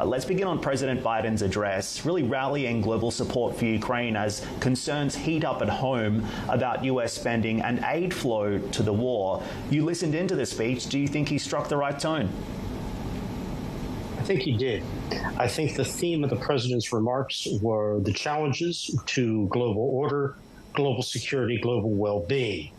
Let's begin on President Biden's address, really rallying global support for Ukraine as concerns heat up at home about US spending and aid flow to the war. You listened into the speech. Do you think he struck the right tone? I think he did. I think the theme of the president's remarks were the challenges to global order, global security, global well-being.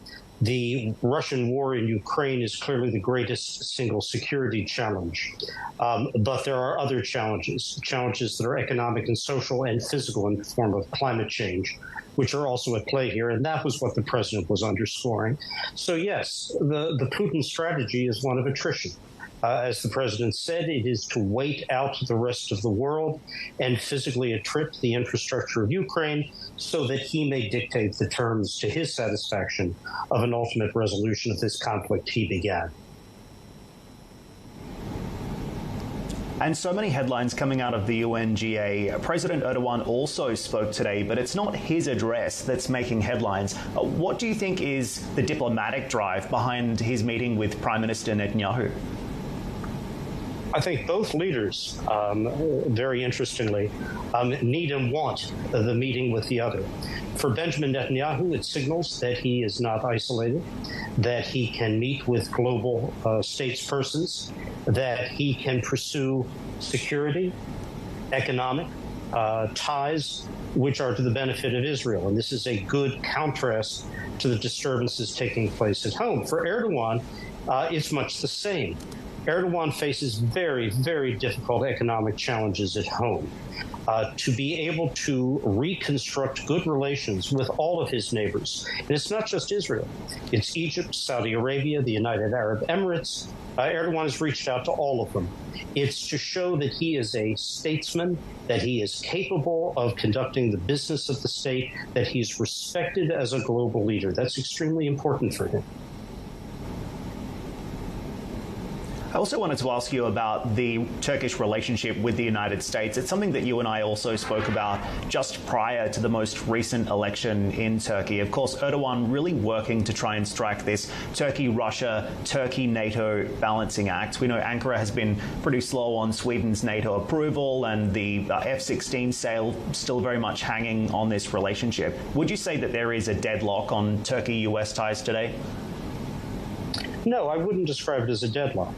The Russian war in Ukraine is clearly the greatest single security challenge. But there are other challenges that are economic and social and physical in the form of climate change, which are also at play here. And that was what the president was underscoring. So, yes, the Putin strategy is one of attrition. As the president said, it is to wait out the rest of the world and physically attrit the infrastructure of Ukraine so that he may dictate the terms to his satisfaction of an ultimate resolution of this conflict he began. And so many headlines coming out of the UNGA. President Erdogan also spoke today, but it's not his address that's making headlines. What do you think is the diplomatic drive behind his meeting with Prime Minister Netanyahu? I think both leaders, very interestingly, need and want the meeting with the other. For Benjamin Netanyahu, it signals that he is not isolated, that he can meet with global statespersons, that he can pursue security, economic ties, which are to the benefit of Israel. And this is a good contrast to the disturbances taking place at home. For Erdogan, it's much the same. Erdogan faces very, very difficult economic challenges at home. To be able to reconstruct good relations with all of his neighbors, and it's not just Israel, it's Egypt, Saudi Arabia, the United Arab Emirates. Erdogan has reached out to all of them. It's to show that he is a statesman, that he is capable of conducting the business of the state, that he's respected as a global leader. That's extremely important for him. I also wanted to ask you about the Turkish relationship with the United States. It's something that you and I also spoke about just prior to the most recent election in Turkey. Of course, Erdogan really working to try and strike this Turkey-Russia, Turkey-NATO balancing act. We know Ankara has been pretty slow on Sweden's NATO approval, and the F-16 sale still very much hanging on this relationship. Would you say that there is a deadlock on Turkey-US ties today? No, I wouldn't describe it as a deadlock.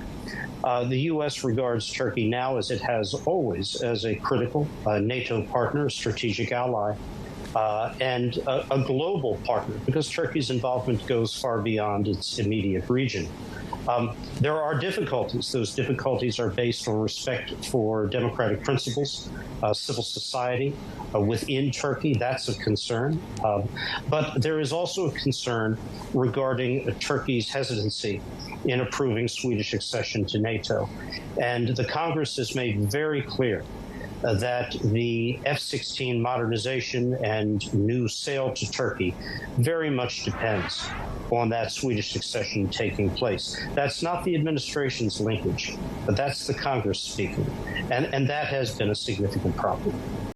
The U.S. regards Turkey now, as it has always, as a critical NATO partner, a strategic ally, and a global partner, because Turkey's involvement goes far beyond its immediate region. There are difficulties. Those difficulties are based on respect for democratic principles, civil society within Turkey. That's a concern. But there is also a concern regarding Turkey's hesitancy in approving Swedish accession to NATO. And the Congress has made very clear that the F-16 modernization and new sale to Turkey very much depends on that Swedish accession taking place. That's not the administration's linkage, but that's the Congress speaking. And that has been a significant problem.